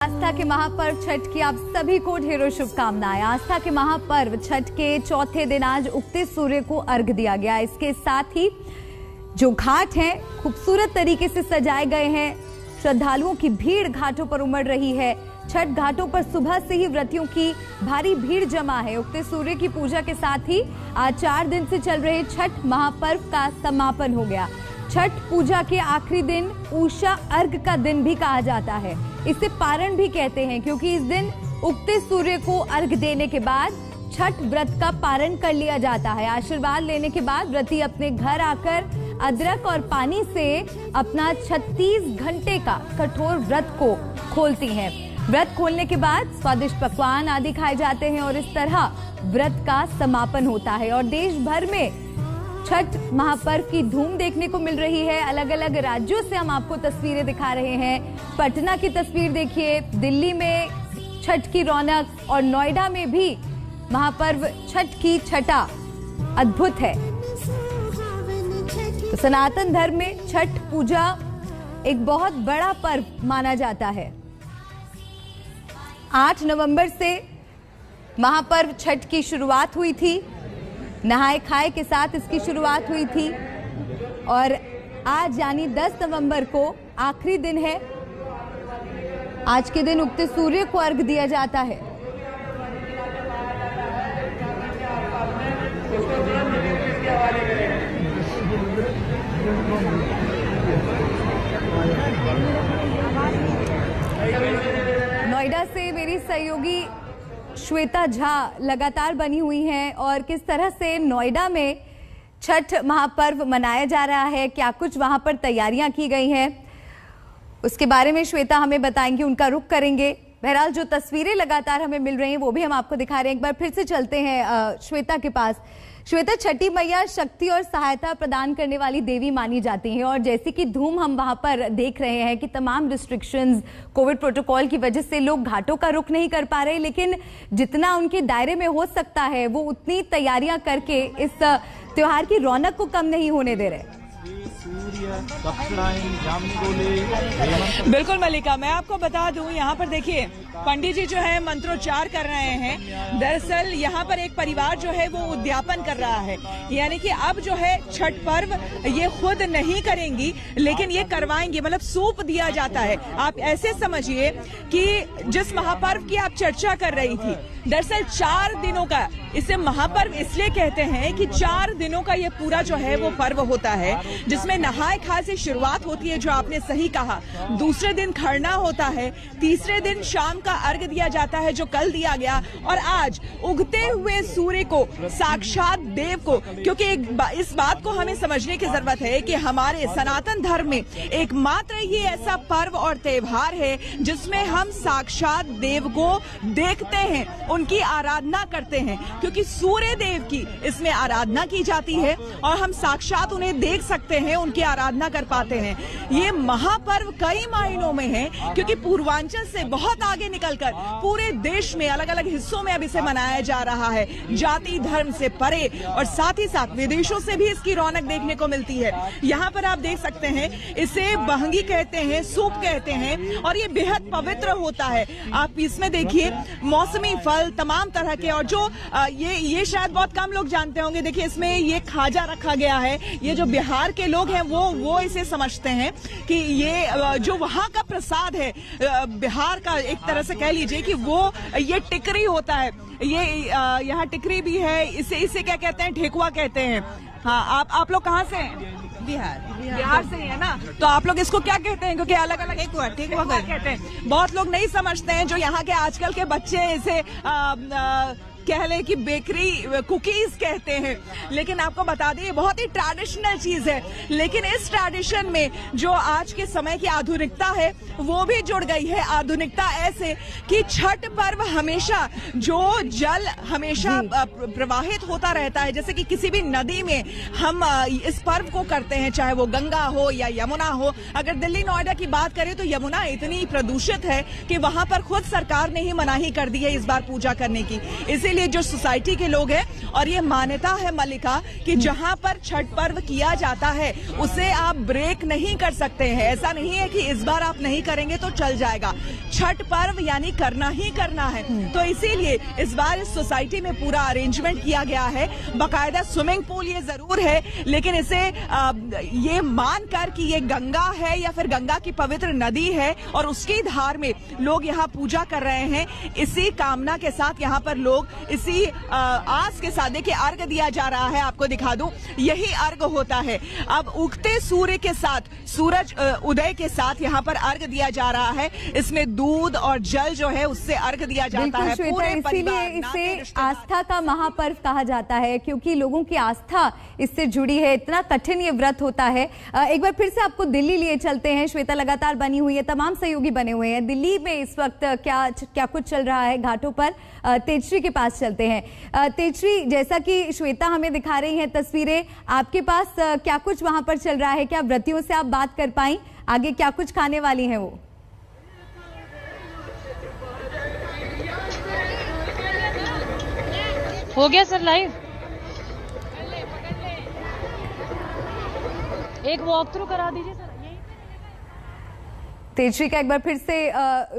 आस्था के महापर्व छठ की आप सभी को ढेरों शुभकामनाएं। आस्था के महापर्व छठ के चौथे दिन आज उगते सूर्य को अर्घ दिया गया। इसके साथ ही जो घाट हैं खूबसूरत तरीके से सजाए गए हैं। श्रद्धालुओं की भीड़ घाटों पर उमड़ रही है। छठ घाटों पर सुबह से ही व्रतियों की भारी भीड़ जमा है। उगते सूर्य की पूजा के साथ ही आज 4 दिन से चल रहे छठ महापर्व का समापन हो गया। छठ पूजा के आखिरी दिन उषा अर्घ का दिन भी कहा जाता है। इसे पारण भी कहते हैं क्योंकि इस दिन उगते सूर्य को अर्घ देने के बाद छठ व्रत का पारण कर लिया जाता है। आशीर्वाद लेने के बाद व्रती अपने घर आकर अदरक और पानी से अपना 36 घंटे का कठोर व्रत को खोलती हैं। व्रत खोलने के बाद स्वादिष्ट पकवान आदि खाए जाते हैं और इस तरह व्रत का समापन होता है। और देश भर में छठ महापर्व की धूम देखने को मिल रही है। अलग अलग राज्यों से हम आपको तस्वीरें दिखा रहे हैं। पटना की तस्वीर देखिए, दिल्ली में छठ की रौनक और नोएडा में भी महापर्व छठ की छठा अद्भुत है। तो सनातन धर्म में छठ पूजा एक बहुत बड़ा पर्व माना जाता है। 8 नवंबर से महापर्व छठ की शुरुआत हुई थी। नहाए खाए के साथ इसकी शुरुआत हुई थी और आज यानी 10 नवंबर को आखिरी दिन है। आज के दिन उगते सूर्य को अर्घ दिया जाता है। नोएडा से मेरी सहयोगी श्वेता झा लगातार बनी हुई हैं और किस तरह से नोएडा में छठ महापर्व मनाया जा रहा है, क्या कुछ वहां पर तैयारियां की गई हैं, उसके बारे में श्वेता हमें बताएंगी। उनका रुख करेंगे। बहरहाल जो तस्वीरें लगातार हमें मिल रही हैं वो भी हम आपको दिखा रहे हैं। एक बार फिर से चलते हैं श्वेता के पास। श्वेता, छठी मैया शक्ति और सहायता प्रदान करने वाली देवी मानी जाती हैं और जैसे कि धूम हम वहां पर देख रहे हैं कि तमाम रिस्ट्रिक्शंस, कोविड प्रोटोकॉल की वजह से लोग घाटों का रुख नहीं कर पा रहे, लेकिन जितना उनके दायरे में हो सकता है वो उतनी तैयारियां करके इस त्योहार की रौनक को कम नहीं होने दे रहे। बिल्कुल मल्लिका, मैं आपको बता दूं, यहाँ पर देखिए पंडित जी जो है मंत्रोच्चार कर रहे हैं। दरअसल यहाँ पर एक परिवार जो है वो उद्यापन कर रहा है, यानी कि अब जो है छठ पर्व ये खुद नहीं करेंगी लेकिन ये करवाएंगी, मतलब सूप दिया जाता है। आप ऐसे समझिए कि जिस महापर्व की आप चर्चा कर रही थी, दरअसल 4 दिनों का इसे महापर्व इसलिए कहते हैं कि 4 दिनों का ये पूरा जो है वो पर्व होता है, जिसमें नहाए खाए से शुरुआत होती है, जो आपने सही कहा। दूसरे दिन खरना होता है, तीसरे दिन शाम का अर्घ दिया जाता है जो कल दिया गया, और आज उगते हुए सूर्य को, साक्षात देव को, क्योंकि इस बात को हमें समझने की जरूरत है कि हमारे सनातन धर्म में एकमात्र ये ऐसा पर्व और त्योहार है जिसमें हम साक्षात देव को देखते हैं, उनकी आराधना करते हैं, क्योंकि सूर्य देव की इसमें आराधना की जाती है और हम साक्षात उन्हें देख सकते हैं, उनकी आराधना कर पाते हैं। ये महापर्व कई मायनों में है क्योंकि पूर्वांचल से बहुत आगे निकलकर पूरे देश में अलग अलग हिस्सों में अब इसे मनाया जा रहा है, जाति धर्म से परे, और साथ ही साथ विदेशों से भी इसकी रौनक देखने को मिलती है। यहाँ पर आप देख सकते हैं, इसे बहंगी कहते हैं, सूप कहते हैं और ये बेहद पवित्र होता है। आप इसमें देखिए मौसमी फल तमाम तरह के, और जो ये शायद बहुत कम लोग जानते होंगे, देखिए इसमें ये खाजा रखा गया है। ये जो बिहार के लोग हैं वो इसे समझते हैं कि ये जो वहाँ का प्रसाद है बिहार का, एक तरह से कह लीजिए कि वो ये टिकरी होता है। ये यहाँ टिकरी भी है, इसे क्या कहते हैं, ठेकुआ कहते हैं। हाँ, आप लोग कहाँ से हैं? बिहार से ही है ना, तो आप लोग इसको क्या कहते हैं? क्योंकि अलग अलग ठेकुआ कहते हैं। बहुत लोग नहीं समझते हैं, जो यहाँ के आजकल के बच्चे इसे कह ले कि बेकरी कुकीज कहते हैं, लेकिन आपको बता दें ये बहुत ही ट्रेडिशनल चीज है। लेकिन इस ट्रेडिशन में जो आज के समय की आधुनिकता है वो भी जुड़ गई है। आधुनिकता ऐसे कि छठ पर्व हमेशा जो जल हमेशा प्रवाहित होता रहता है, जैसे कि किसी भी नदी में हम इस पर्व को करते हैं, चाहे वो गंगा हो या यमुना हो। अगर दिल्ली नोएडा की बात करें तो यमुना इतनी प्रदूषित है कि वहां पर खुद सरकार ने ही मनाही कर दी है इस बार पूजा करने की। इसीलिए इसीलिए जो सोसाइटी के लोग हैं, और ये मान्यता है मल्लिका कि जहां पर छठ पर्व किया जाता है उसे आप ब्रेक नहीं कर सकते हैं। ऐसा नहीं है कि इस बार आप नहीं करेंगे तो चल जाएगा। छठ पर्व यानी करना ही करना है। तो इसीलिए इस बार इस सोसाइटी में पूरा अरेंजमेंट किया गया है। बाकायदा स्विमिंग पूल ये जरूर है, लेकिन इसे ये मानकर कि ये गंगा है या फिर गंगा की पवित्र नदी है और उसकी धार में लोग यहाँ पूजा कर रहे हैं। इसी कामना के साथ यहाँ पर लोग इसी आस के साथ देखिए अर्घ दिया जा रहा है। आपको दिखा दूं, यही अर्घ होता है। अब उगते सूर्य के साथ, सूरज उदय के साथ यहाँ पर अर्घ दिया जा रहा है। इसमें दूध और जल जो है उससे अर्घ दिया जाता है। पूरे इसीलिए इसे आस्था का महापर्व कहा जाता है, क्योंकि लोगों की आस्था इससे जुड़ी है। इतना कठिन ये व्रत होता है। एक बार फिर से आपको दिल्ली लिए चलते हैं। श्वेता लगातार बनी हुई है, तमाम सहयोगी बने हुए हैं। दिल्ली में इस वक्त क्या कुछ चल रहा है घाटों पर? तेजश्री के पास चलते हैं। तेजश्री, जैसा कि श्वेता हमें दिखा रही है तस्वीरें, आपके पास क्या कुछ वहां पर चल रहा है? क्या व्रतियों से आप बात कर पाई? आगे क्या कुछ खाने वाली हैं वो? हो गया सर लाइव। एक वॉक थ्रू करा दीजिए सर। तेजश्री का एक बार फिर से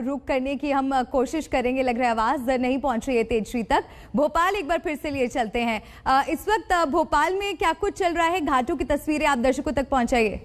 रुक करने की हम कोशिश करेंगे। लग रहा है आवाज नहीं पहुंच रही है तेजश्री तक। भोपाल एक बार फिर से लिए चलते हैं। इस वक्त भोपाल में क्या कुछ चल रहा है? घाटों की तस्वीरें आप दर्शकों तक पहुंचाइए।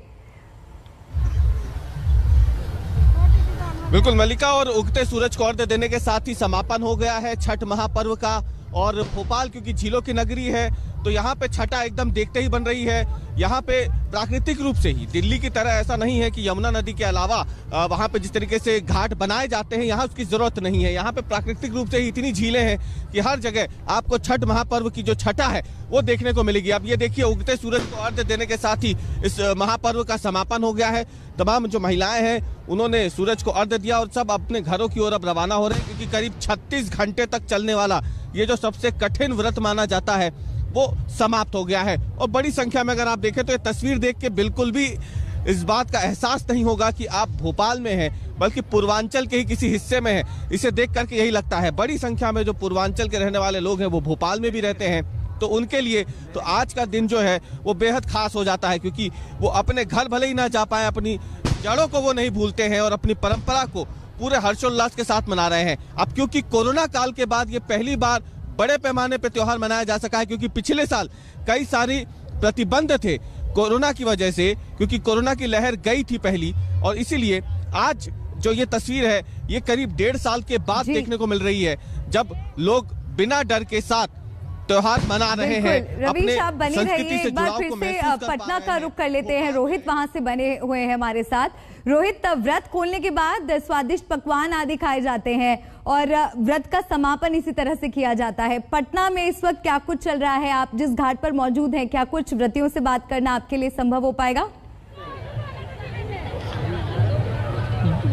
बिल्कुल मल्लिका, और उगते सूरज को अर्घ्य देने के साथ ही समापन हो गया है छठ महापर्व का। और भोपाल क्योंकि झीलों की नगरी है तो यहाँ पे छठा एकदम देखते ही बन रही है। यहाँ पे प्राकृतिक रूप से ही, दिल्ली की तरह ऐसा नहीं है कि यमुना नदी के अलावा वहाँ पे जिस तरीके से घाट बनाए जाते हैं यहाँ उसकी जरूरत नहीं है। यहाँ पे प्राकृतिक रूप से ही इतनी झीलें हैं कि हर जगह आपको छठ महापर्व की जो छठा है वो देखने को मिलेगी। अब ये देखिए, उगते सूरज को अर्घ्य देने के साथ ही इस महापर्व का समापन हो गया है। तमाम जो महिलाएं हैं उन्होंने सूरज को अर्घ्य दिया और सब अपने घरों की ओर अब रवाना हो रहे हैं, क्योंकि करीब 36 घंटे तक चलने वाला ये जो सबसे कठिन व्रत माना जाता है वो समाप्त हो गया है। और बड़ी संख्या में अगर आप देखें तो ये तस्वीर देख के बिल्कुल भी इस बात का एहसास नहीं होगा कि आप भोपाल में हैं, बल्कि पूर्वांचल के ही किसी हिस्से में हैं। इसे देख करके यही लगता है। बड़ी संख्या में जो पूर्वांचल के रहने वाले लोग हैं वो भोपाल में भी रहते हैं, तो उनके लिए तो आज का दिन जो है वो बेहद खास हो जाता है, क्योंकि वो अपने घर भले ही ना जा पाए, अपनी जड़ों को वो नहीं भूलते हैं और अपनी परंपरा को पूरे हर्षोल्लास के साथ मना रहे हैं। अब क्योंकि कोरोना काल के बाद ये पहली बार बड़े पैमाने पर त्योहार मनाया जा सका है, क्योंकि पिछले साल कई सारी प्रतिबंध थे कोरोना की वजह से, क्योंकि कोरोना की लहर गई थी पहली। और इसीलिए आज जो ये तस्वीर है ये करीब 1.5 साल के बाद देखने को मिल रही है, जब लोग बिना डर के साथ त्योहार मना रहे हैं। रवीश, आप बने रहिए। एक बार फिर से पटना का रुख कर लेते हैं। रोहित वहां से बने हुए हैं हमारे साथ। रोहित, व्रत खोलने के बाद स्वादिष्ट पकवान आदि खाए जाते हैं और व्रत का समापन इसी तरह से किया जाता है। पटना में इस वक्त क्या कुछ चल रहा है? आप जिस घाट पर मौजूद हैं, क्या कुछ व्रतियों से बात करना आपके लिए संभव हो पाएगा?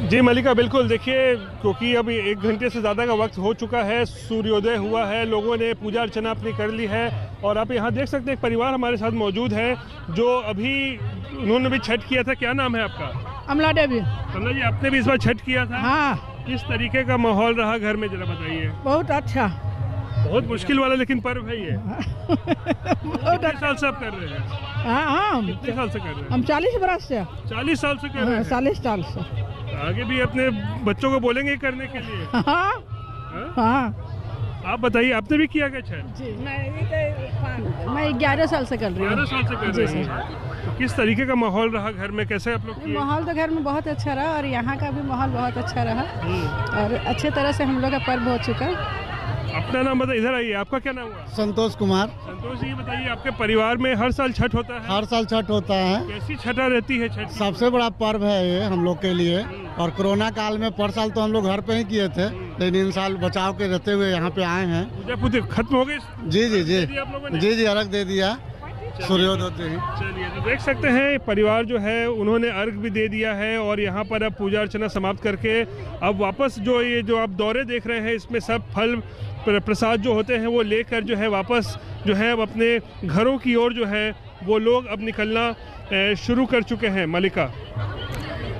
जी मल्लिका, बिल्कुल। देखिए, क्योंकि अभी 1 घंटे से ज़्यादा का वक्त हो चुका है, सूर्योदय हुआ है, लोगों ने पूजा अर्चना अपनी कर ली है। और आप यहाँ देख सकते हैं एक परिवार हमारे साथ मौजूद है जो अभी उन्होंने भी छठ किया था। क्या नाम है आपका? अमला देवी। अमला जी, आपने भी इस बार छठ किया था? हाँ। किस तरीके का माहौल रहा घर में, जरा बताइए। बहुत अच्छा। बहुत मुश्किल वाला लेकिन पर्व है ये। कितने साल से आप कर रहे हैं? हाँ, कितने साल से कर रहे हैं? हम 40 बरस से। 40 साल से कर रहे हैं? 40 साल से। आगे भी अपने बच्चों को बोलेंगे करने के लिए? हाँ। आप बताइए, आपने भी किया क्या छठ? जी, मैं 11 साल से कर रही हूँ। 11 साल से कर रही हैं। तो किस तरीके का माहौल रहा घर में, कैसे आप लोग किए? माहौल तो घर में बहुत अच्छा रहा और यहाँ का भी माहौल बहुत अच्छा रहा और अच्छे तरह से हम लोग का पर्व हो चुका। अपना नाम बताइए, इधर आइए। आपका क्या नाम हुआ? संतोष कुमार। संतोष जी, बताइए, आपके परिवार में हर साल छठ होता है? हर साल छठ होता है। कैसी छठा रहती है छठ? सबसे बड़ा पर्व है ये हम लोग के लिए। और कोरोना काल में पर साल तो हम लोग घर पे ही किए थे, लेकिन इन साल बचाव के रहते हुए यहाँ पे आए हैं। पूजा पूजा खत्म हो गई? जी जी जी जी जी, अर्घ दे दिया सूर्योदय ही। चलिए, तो देख सकते हैं परिवार जो है उन्होंने अर्घ भी दे दिया है और यहाँ पर अब पूजा अर्चना समाप्त करके अब वापस जो आप दौरे देख रहे हैं इसमें सब फल प्रसाद जो होते हैं वो लेकर जो है वापस जो है अब अपने घरों की ओर जो है वो लोग अब निकलना शुरू कर चुके हैं। मल्लिका,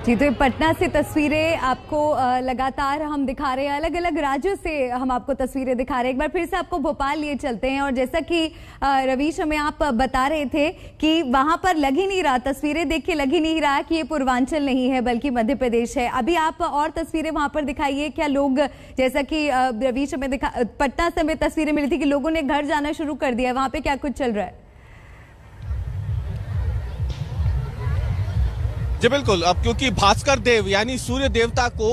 जी, तो पटना से तस्वीरें आपको लगातार हम दिखा रहे हैं, अलग अलग राज्यों से हम आपको तस्वीरें दिखा रहे हैं। एक बार फिर से आपको भोपाल लिए चलते हैं और जैसा कि रवीश हमें आप बता रहे थे कि वहां पर लग ही नहीं रहा, तस्वीरें देख के लग ही नहीं रहा कि ये पूर्वांचल नहीं है बल्कि मध्य प्रदेश है। अभी आप और तस्वीरें वहां पर दिखाइए, क्या लोग, जैसा कि रवीश हमें पटना से हमें तस्वीरें मिली थी कि लोगों ने घर जाना शुरू कर दिया, वहां पे क्या कुछ चल रहा है? जी बिल्कुल, अब क्योंकि भास्कर देव यानी सूर्य देवता को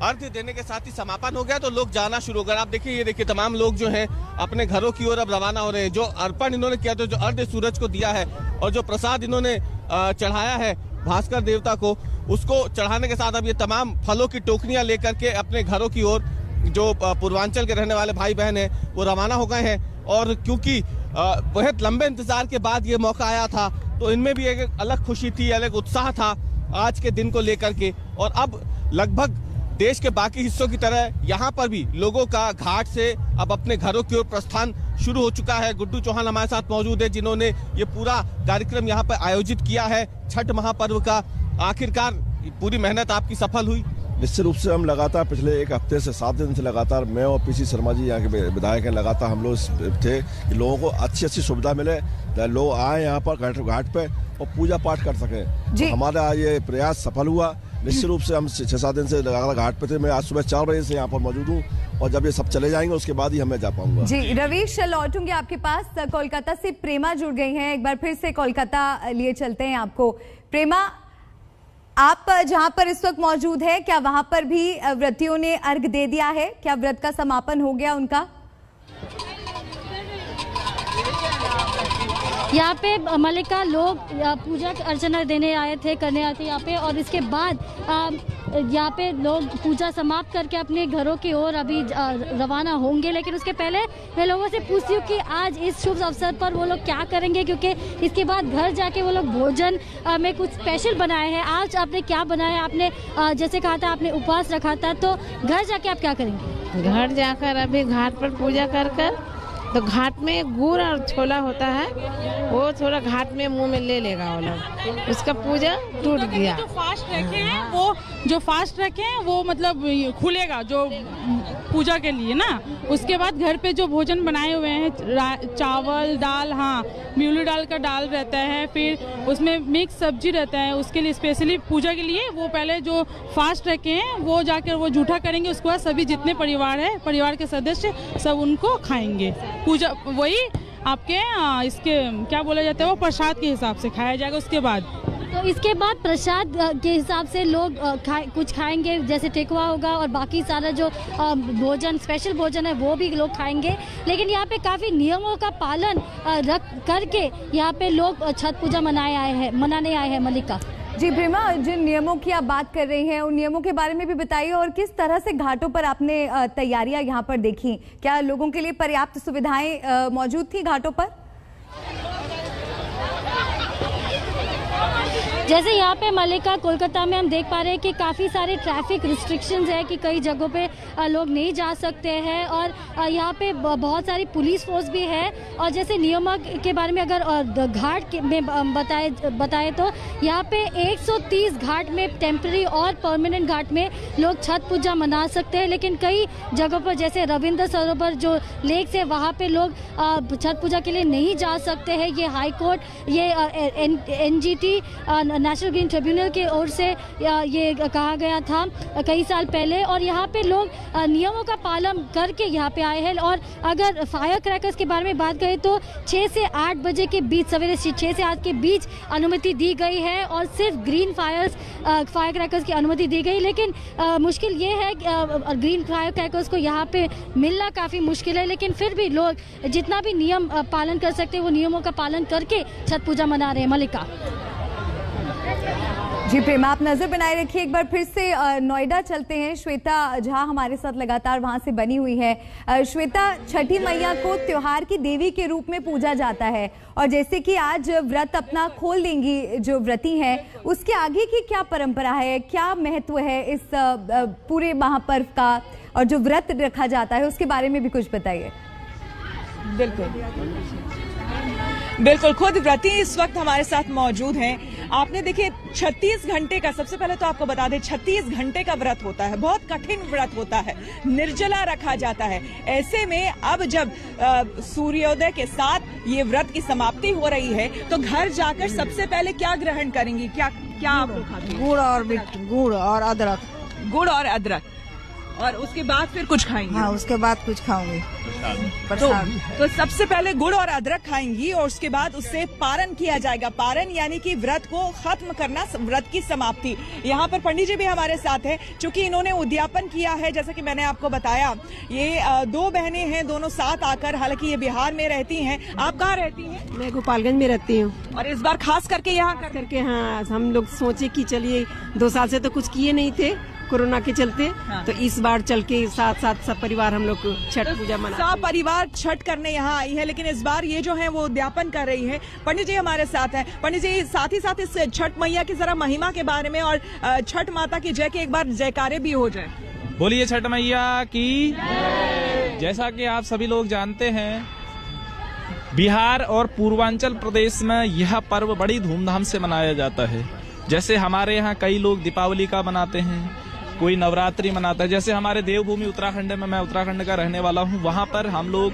अर्घ्य देने के साथ ही समापन हो गया तो लोग जाना शुरू हो गए। आप देखिए, ये देखिए तमाम लोग जो हैं अपने घरों की ओर अब रवाना हो रहे हैं। जो अर्पण इन्होंने किया था, जो अर्घ्य सूरज को दिया है और जो प्रसाद इन्होंने चढ़ाया है भास्कर देवता को, उसको चढ़ाने के साथ अब ये तमाम फलों की टोकरियां लेकर के अपने घरों की ओर जो पूर्वांचल के रहने वाले भाई बहन हैं वो रवाना हो गए हैं। और क्योंकि बहुत लंबे इंतजार के बाद ये मौका आया था तो इनमें भी एक अलग खुशी थी, अलग उत्साह था आज के दिन को लेकर के। और अब लगभग देश के बाकी हिस्सों की तरह यहाँ पर भी लोगों का घाट से अब अपने घरों की ओर प्रस्थान शुरू हो चुका है। गुड्डू चौहान हमारे साथ मौजूद है जिन्होंने ये पूरा कार्यक्रम यहाँ पर आयोजित किया है छठ महापर्व का। आखिरकार पूरी मेहनत आपकी सफल हुई? निश्चित रूप से हम लगातार पिछले एक हफ्ते से 7 दिन से लगातार मैं और पीसी शर्मा जी यहाँ के विधायक हैं, लगातार हम लोग थे कि लोगों को अच्छी सुविधा मिले, लोग आए यहाँ पर घाट पे और पूजा पाठ कर सके। तो हमारा ये प्रयास सफल हुआ। निश्चित रूप से हम 6-7 दिन से लगातार घाट पे थे। मैं आज सुबह 4 बजे से यहाँ पर मौजूद हूँ और जब ये सब चले जाएंगे उसके बाद ही हमें जा पाऊंगा। जी रवीश, लौटूंगे आपके पास। कोलकाता से प्रेमा जुड़ गई हैं, एक बार फिर से कोलकाता लिए चलते हैं आपको। प्रेमा, आप जहां पर इस वक्त मौजूद है, क्या वहां पर भी व्रतियों ने अर्घ दे दिया है? क्या व्रत का समापन हो गया उनका? यहाँ पे मलिका लोग पूजा अर्चना देने आए थे, करने आए थे यहाँ पे, और इसके बाद यहाँ पे लोग पूजा समाप्त करके अपने घरों की ओर अभी रवाना होंगे। लेकिन उसके पहले मैं लोगों से पूछती हूँ कि आज इस शुभ अवसर पर वो लोग क्या करेंगे, क्योंकि इसके बाद घर जाके वो लोग भोजन में कुछ स्पेशल बनाए हैं। आज आपने क्या बनाया? आपने जैसे कहा था आपने उपवास रखा था, तो घर जाके आप क्या करेंगे? घर जाकर अभी घाट पर पूजा कर तो घाट में गुड़ और छोला होता है, वो थोड़ा घाट में मुंह में ले लेगा वो लोग, उसका पूजा टूट गया। जो फास्ट रखे हैं वो मतलब खुलेगा जो पूजा के लिए ना। उसके बाद घर पे जो भोजन बनाए हुए हैं, चावल दाल, हाँ म्यूली दाल का दाल रहता है, फिर उसमें मिक्स सब्जी रहता है, उसके लिए स्पेशली पूजा के लिए वो पहले जो फास्ट रखे हैं वो जाकर वो जूठा करेंगे। उसके बाद सभी जितने परिवार है, परिवार के सदस्य सब उनको खाएंगे। पूजा वही आपके इसके क्या बोला जाता है, वो प्रसाद के हिसाब से खाया जाएगा। उसके बाद तो इसके बाद प्रसाद के हिसाब से लोग कुछ खाएंगे, जैसे टेकुआ होगा और बाकी सारा जो भोजन, स्पेशल भोजन है वो भी लोग खाएंगे। लेकिन यहाँ पे काफ़ी नियमों का पालन करके यहाँ पे लोग छठ पूजा मनाने आए हैं। मलिका जी, प्रेमा, जिन नियमों की आप बात कर रही हैं उन नियमों के बारे में भी बताइए और किस तरह से घाटों पर आपने तैयारियां यहाँ पर देखी? क्या लोगों के लिए पर्याप्त सुविधाएं मौजूद थी घाटों पर? जैसे यहाँ पे मलिका, कोलकाता में हम देख पा रहे हैं कि काफ़ी सारे ट्रैफिक रिस्ट्रिक्शंस है कि कई जगहों पे लोग नहीं जा सकते हैं, और यहाँ पे बहुत सारी पुलिस फोर्स भी है। और जैसे नियमों के बारे में अगर घाट में बताए तो यहाँ पे 130 घाट में, टेम्पररी और परमानेंट घाट में लोग छठ पूजा मना सकते हैं। लेकिन कई जगहों पर जैसे रविंद्र सरोवर जो लेक है वहाँ पे लोग छठ पूजा के लिए नहीं जा सकते हैं। ये हाई कोर्ट, ये NGT नेशनल ग्रीन ट्रिब्यूनल की ओर से ये कहा गया था कई साल पहले, और यहाँ पे लोग नियमों का पालन करके यहाँ पे आए हैं। और अगर फायर क्रैकर्स के बारे में बात करें तो 6 से 8 बजे के बीच, सवेरे 6 से 8 के बीच अनुमति दी गई है और सिर्फ ग्रीन फायर क्रैकर्स की अनुमति दी गई। लेकिन मुश्किल ये है ग्रीन फायर क्रैकर्स को यहाँ पे मिलना काफ़ी मुश्किल है। लेकिन फिर भी लोग जितना भी नियम पालन कर सकते हैं वो नियमों का पालन करके छठ पूजा मना रहे हैं। मलिका जी, प्रेमा, आप नजर बनाए रखिए। एक बार फिर से नोएडा चलते हैं। श्वेता झा हमारे साथ लगातार वहां से बनी हुई है। श्वेता, छठी मैया को त्योहार की देवी के रूप में पूजा जाता है और जैसे कि आज व्रत अपना खोल देंगी जो व्रती हैं, उसके आगे की क्या परंपरा है, क्या महत्व है इस पूरे महापर्व का, और जो व्रत रखा जाता है उसके बारे में भी कुछ बताइए। बिल्कुल, बिल्कुल, खुद व्रती इस वक्त हमारे साथ मौजूद हैं। आपने देखिए 36 घंटे का, सबसे पहले तो आपको बता दें 36 घंटे का व्रत होता है, बहुत कठिन व्रत होता है, निर्जला रखा जाता है। ऐसे में अब जब सूर्योदय के साथ ये व्रत की समाप्ति हो रही है तो घर जाकर सबसे पहले क्या ग्रहण करेंगी? क्या क्या आप लोग खाते हैं? गुड़ और अदरक। गुड़ और अदरक, और उसके बाद फिर कुछ खाएंगी? हाँ, उसके बाद कुछ खाऊंगी। तो सबसे पहले गुड़ और अदरक खाएंगी और उसके बाद उससे पारण किया जाएगा। पारण यानी कि व्रत को खत्म करना, व्रत की समाप्ति। यहाँ पर पंडित जी भी हमारे साथ हैं, चूंकि इन्होंने उद्यापन किया है। जैसा कि मैंने आपको बताया, ये दो बहनें हैं, दोनों साथ आकर, हालांकि ये बिहार में रहती हैं। आप कहाँ रहती हैं? मैं गोपालगंज में रहती हूँ। और इस बार खास करके यहाँ करके, हाँ, हम लोग सोचे कि चलिए 2 साल से तो कुछ किए नहीं थे कोरोना के चलते, हाँ। तो इस बार चल के साथ साथ सब परिवार हम लोग छठ पूजा मना, सब परिवार छठ करने यहाँ आई है। लेकिन इस बार ये जो है वो उद्यापन कर रही है। पंडित जी हमारे साथ हैं। पंडित जी, साथ ही साथ इस छठ मैया की जरा महिमा के बारे में और छठ माता की जय के एक बार जयकारे भी हो जाए। बोलिए छठ मैया की। जैसा कि आप सभी लोग जानते हैं, बिहार और पूर्वांचल प्रदेश में यह पर्व बड़ी धूमधाम से मनाया जाता है। जैसे हमारे यहाँ कई लोग दीपावली का मनाते हैं, कोई नवरात्रि मनाता है। जैसे हमारे देवभूमि उत्तराखंड में, मैं उत्तराखंड का रहने वाला हूँ, वहाँ पर हम लोग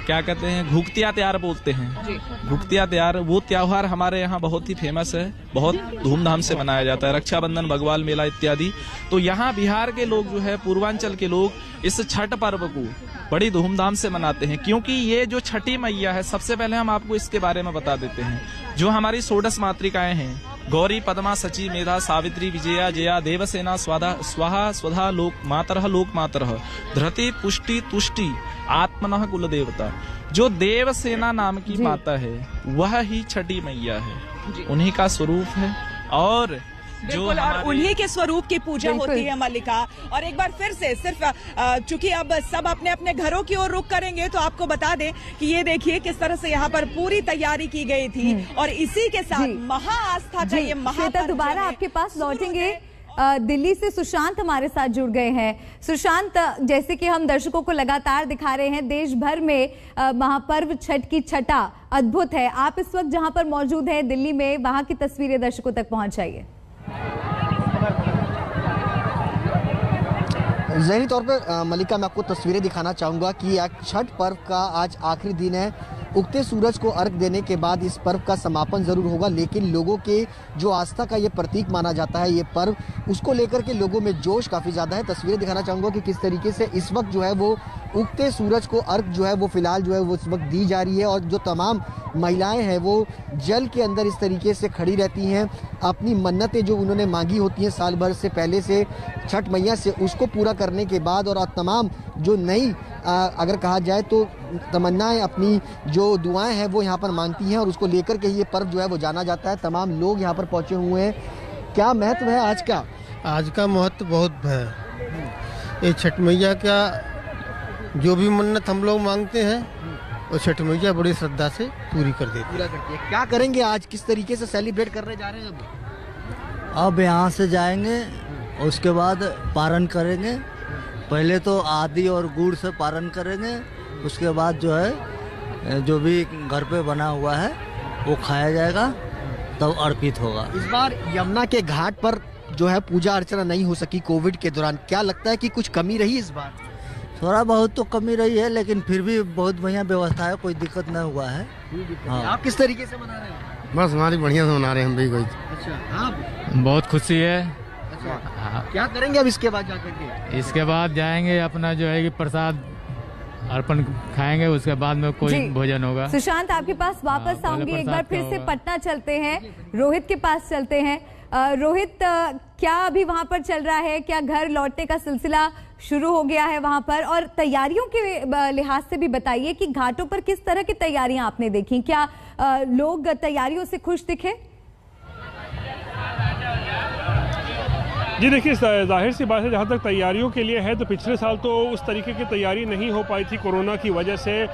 क्या कहते हैं, घुघतिया त्योहार बोलते हैं। घुघतिया त्योहार, वो त्योहार हमारे यहाँ बहुत ही फेमस है, बहुत धूमधाम से मनाया जाता है। रक्षाबंधन, बग्वाल मेला इत्यादि। तो यहाँ बिहार के लोग जो है, पूर्वांचल के लोग इस छठ पर्व को बड़ी धूमधाम से मनाते हैं। क्योंकि ये जो छठी मैया है, सबसे पहले हम आपको इसके बारे में बता देते हैं। जो हमारी 16 मातृकाएं हैं, गौरी, पद्मा, सची, मेधा, सावित्री, विजया, जया, देवसेना, स्वाहा, स्वधा, लोक मातरः, धृति, पुष्टि, तुष्टि, आत्मनः कुल देवता। जो देवसेना नाम की माता है, वह ही छठी मैया है, उन्हीं का स्वरूप है। और बिल्कुल, और उन्हीं के स्वरूप की पूजा होती है मल्लिका। और एक बार फिर से, सिर्फ चूंकि अब सब अपने अपने घरों की ओर रुख करेंगे, तो आपको बता दें कि ये देखिए किस तरह से यहाँ पर पूरी तैयारी की गई थी। और इसी के साथ महाआस्था का ये महापर्व, दोबारा आपके पास लौटेंगे। दिल्ली से सुशांत हमारे साथ जुड़ गए हैं। सुशांत, जैसे कि हम दर्शकों को लगातार दिखा रहे हैं, देश भर में महापर्व छठ की छठा अद्भुत है। आप इस वक्त जहां पर मौजूद हैं दिल्ली में, वहां की तस्वीरें दर्शकों तक पहुंचाइए। ज़ाहिरी तौर पर मल्लिका, मैं आपको तस्वीरें दिखाना चाहूँगा कि छठ पर्व का आज आखिरी दिन है। उगते सूरज को अर्घ देने के बाद इस पर्व का समापन ज़रूर होगा, लेकिन लोगों के जो आस्था का ये प्रतीक माना जाता है ये पर्व, उसको लेकर के लोगों में जोश काफ़ी ज़्यादा है। तस्वीरें दिखाना चाहूँगा कि किस तरीके से इस वक्त जो है वो उगते सूरज को अर्घ जो है वो फिलहाल जो है वो इस वक्त दी जा रही है। और जो तमाम महिलाएं हैं वो जल के अंदर इस तरीके से खड़ी रहती हैं, अपनी मन्नतें जो उन्होंने मांगी होती हैं साल भर से पहले से छठ मैया से, उसको पूरा करने के बाद, और तमाम जो नई अगर कहा जाए तो तमन्नाएं, अपनी जो दुआएं हैं वो यहाँ पर मांगती हैं, और उसको लेकर के ये पर्व जो है वो जाना जाता है। तमाम लोग यहाँ पर पहुँचे हुए हैं। क्या महत्व है आज का? आज का महत्व बहुत है। ये छठ मैया का जो भी मन्नत हम लोग मांगते हैं, और छठ मैया बड़ी श्रद्धा से पूरी कर देती है। क्या करेंगे आज, किस तरीके से सेलिब्रेट करने जा रहे हैं? अब यहाँ से जाएंगे, उसके बाद पारण करेंगे। पहले तो आदि और गुड़ से पारण करेंगे, उसके बाद जो है जो भी घर पे बना हुआ है वो खाया जाएगा, तब अर्पित होगा। इस बार यमुना के घाट पर जो है पूजा अर्चना नहीं हो सकी कोविड के दौरान, क्या लगता है कि कुछ कमी रही इस बार? थोड़ा बहुत तो कमी रही है, लेकिन फिर भी बहुत बढ़िया व्यवस्था है, कोई दिक्कत नहीं हुआ है। हाँ। आप किस तरीके से मना रहे हैं? बस हमारी बढ़िया से मना रहे हैं हम भी। कोई अच्छा, आप? बहुत खुशी है। अच्छा, क्या करेंगे अब इसके बाद जाकर के? इसके बाद जाएंगे, अपना जो है कि प्रसाद अर्पण खाएंगे, उसके बाद में कोई भोजन होगा। सुशांत, आपके पास वापस आऊंगी। एक बार फिर से पटना चलते हैं, रोहित के पास चलते हैं। रोहित, क्या अभी वहां पर चल रहा है? क्या घर लौटने का सिलसिला शुरू हो गया है वहां पर? और तैयारियों के लिहाज से भी बताइए कि घाटों पर किस तरह की तैयारियां आपने देखी? क्या लोग तैयारियों से खुश दिखे? जी देखिए, जाहिर सी बात है, जहाँ तक तैयारियों के लिए है तो पिछले साल तो उस तरीके की तैयारी नहीं हो पाई थी कोरोना की वजह से।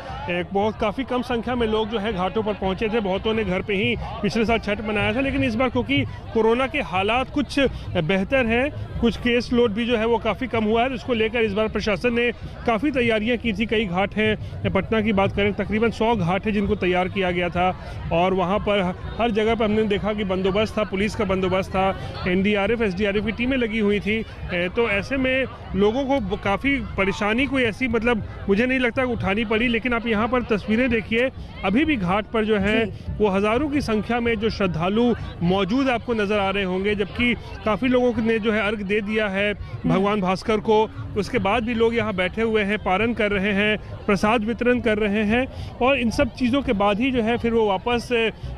काफ़ी कम संख्या में लोग जो है घाटों पर पहुँचे थे, बहुतों ने घर पे ही पिछले साल छठ मनाया था। लेकिन इस बार क्योंकि कोरोना के हालात कुछ बेहतर हैं, कुछ केस लोड भी जो है वो काफ़ी कम हुआ है, इसको लेकर इस बार प्रशासन ने काफ़ी तैयारियाँ की थी। कई घाट हैं, पटना की बात करें तकरीबन 100 घाट है जिनको तैयार किया गया था, और वहाँ पर हर जगह पर हमने देखा कि बंदोबस्त था, पुलिस का बंदोबस्त था, NDRF SDRF की टीमें लगी हुई थी। तो ऐसे में लोगों को काफ़ी परेशानी कोई ऐसी मतलब मुझे नहीं लगता कि उठानी पड़ी। लेकिन आप यहाँ पर तस्वीरें देखिए, अभी भी घाट पर जो है वो हज़ारों की संख्या में जो श्रद्धालु मौजूद आपको नज़र आ रहे होंगे, जबकि काफ़ी लोगों ने जो है अर्घ दे दिया है भगवान भास्कर को। उसके बाद भी लोग यहाँ बैठे हुए हैं, पारण कर रहे हैं, प्रसाद वितरण कर रहे हैं, और इन सब चीज़ों के बाद ही जो है फिर वो वापस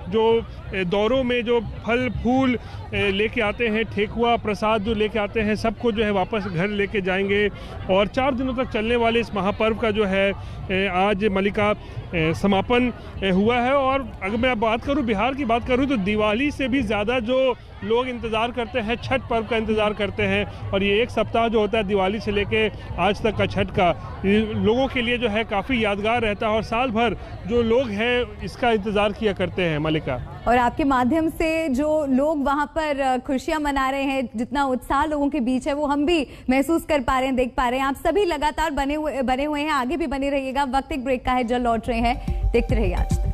जो दौरों में जो फल फूल लेके आते हैं, ठेकुआ प्रसाद जो लेके आते हैं, सबको जो है वापस घर लेके जाएंगे। और 4 दिनों तक चलने वाले इस महापर्व का जो है आज मलिका समापन हुआ है। और अगर मैं बात करूं, बिहार की बात करूं, तो दिवाली से भी ज़्यादा जो लोग इंतज़ार करते हैं, छठ पर्व का इंतज़ार करते हैं। और ये एक सप्ताह जो होता है दिवाली से लेके आज तक का छठ का, लोगों के लिए जो है काफ़ी यादगार रहता है, और साल भर जो लोग हैं इसका इंतज़ार किया करते हैं। मलिका, और आपके माध्यम से जो लोग वहां पर खुशियां मना रहे हैं, जितना उत्साह लोगों के बीच है वो हम भी महसूस कर पा रहे हैं, देख पा रहे हैं। आप सभी लगातार बने हुए हैं, आगे भी बने रहिएगा। वक्त एक ब्रेक का है, जल्द लौट रहे हैं, देखते रहिए आज तक।